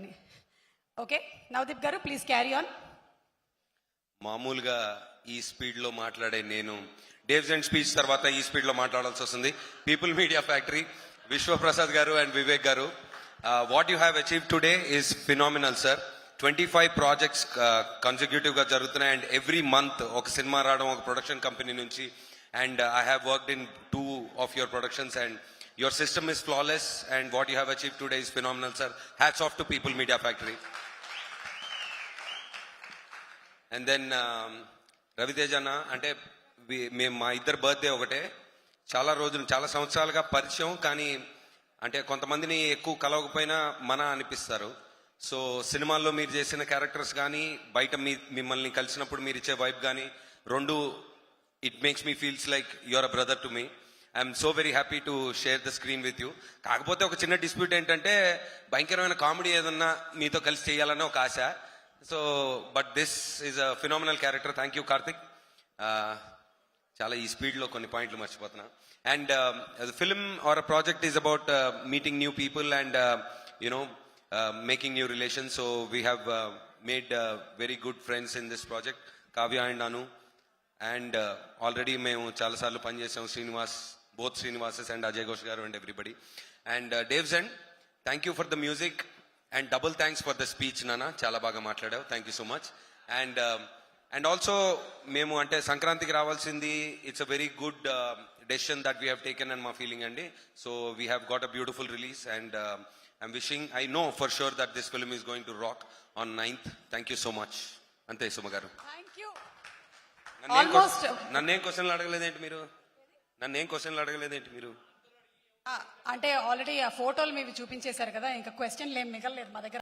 ఇవన్నీ. ఓకే, నవదీప్ గారు please carry on. మామూలుగా ఈ స్పీడ్ లో మాట్లాడే నేను డేవ్స్ అండ్ స్పీచ్ తర్వాత ఈ స్పీడ్ లో మాట్లాడాల్సి వస్తుంది. పీపుల్ మీడియా ఫ్యాక్టరీ, విశ్వప్రసాద్ గారు అండ్ వివేక్ గారు, what you have achieve today is phenomenal sir. 25 projects consecutive గా జరుగుతున్నాయి అండ్ ఎవ్రీ మంత్ ఒక సినిమా రావడం ఒక ప్రొడక్షన్ కంపెనీ నుంచి. And I have worked in 2 of your productions and your system is flawless and what you have achieved today is phenomenal sir. Hats off to People Media Factory. And then రవితేజన్న అంటే మేము మా ఇద్దరు birthday ఒకటే, చాలా రోజులు చాలా సంవత్సరాలుగా పరిచయం, కానీ అంటే కొంతమందిని ఎక్కువ కలవకపోయినా మన అనిపిస్తారు. సో సినిమాల్లో మీరు చేసిన క్యారెక్టర్స్ కానీ బయట మిమ్మల్ని కలిసినప్పుడు మీరు ఇచ్చే వైబ్ కానీ రెండు, it makes me feels like your a brother to me. I'm so very happy to share the screen with you. కాకపోతే ఒక చిన్న డిస్ప్యూట్ ఏంటంటే భయంకరమైన కామెడీ ఏదన్నా మీతో కలిసి చేయాలన్న ఒక ఆశ. So but this is a phenomenal character. Thank you Karthik. చాలా ఈ స్పీడ్లో కొన్ని పాయింట్లు మర్చిపోతున్నా. And the film or a project is about meeting new people and you know making new relations. So we have made very good friends in this project, Kavya and Anu. And already మేము చాలా సార్లు పనిచేసాం, Srinivas, both Srinivases and Ajay Ghosh garu and everybody. And Dave's end, thank you for the music and double thanks for the speech Nana, చాలా బాగా మాట్లాడావు, thank you so much. And also మేము అంటే సంక్రాంతికి రావాల్సింది, it's a very good decision that we have taken and మా feeling అండి. So we have got a beautiful release and I'm wishing, I know for sure that this film is going to rock on 9th. Thank you so much. Ante Sumagaru. Thank you. నన్నేం క్వశ్చన్లు అడగలేదేంటి మీరు? అంటే already ఆ ఫోటోలు మీవి చూపించేశారు కదా, ఇంకా క్వశ్చన్లు ఏం మిగలలేదు మా దగ్గర.